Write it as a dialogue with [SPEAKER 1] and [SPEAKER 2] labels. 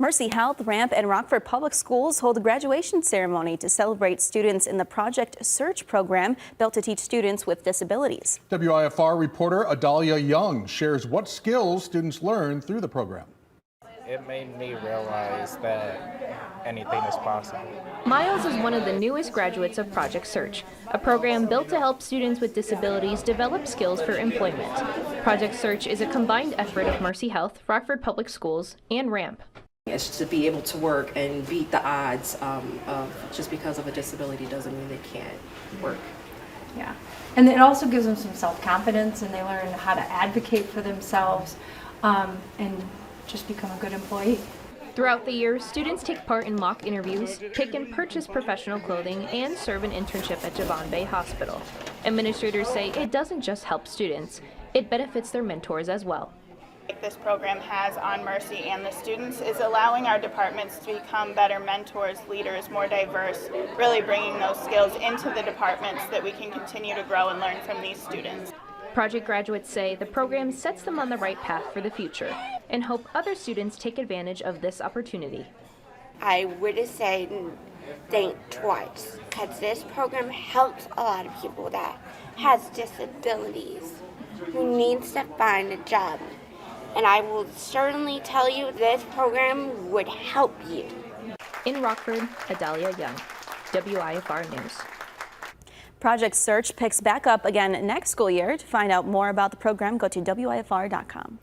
[SPEAKER 1] Mercy Health, Ramp, and Rockford Public Schools hold a graduation ceremony to celebrate students in the Project Search program built to teach students with disabilities.
[SPEAKER 2] WIFR reporter Adalia Young shares what skills students learn through the program.
[SPEAKER 3] It made me realize that anything is possible.
[SPEAKER 4] Miles is one of the newest graduates of Project Search, a program built to help students with disabilities develop skills for employment. Project Search is a combined effort of Mercy Health, Rockford Public Schools, and Ramp.
[SPEAKER 5] It's to be able to work and beat the odds of just because of a disability doesn't mean they can't work.
[SPEAKER 6] Yeah, and it also gives them some self-confidence, and they learn how to advocate for themselves and just become a good employee.
[SPEAKER 4] Throughout the year, students take part in mock interviews, pick and purchase professional clothing, and serve an internship at Javon Bay Hospital. Administrators say it doesn't just help students, it benefits their mentors as well.
[SPEAKER 7] This program has on Mercy and the students is allowing our departments to become better mentors, leaders, more diverse, really bringing those skills into the departments so that we can continue to grow and learn from these students.
[SPEAKER 4] Project graduates say the program sets them on the right path for the future and hope other students take advantage of this opportunity.
[SPEAKER 8] I would say think twice, because this program helps a lot of people that has disabilities who needs to find a job. And I will certainly tell you this program would help you.
[SPEAKER 4] In Rockford, Adalia Young, WIFR News.
[SPEAKER 1] Project Search picks back up again next school year. To find out more about the program, go to WIFR.com.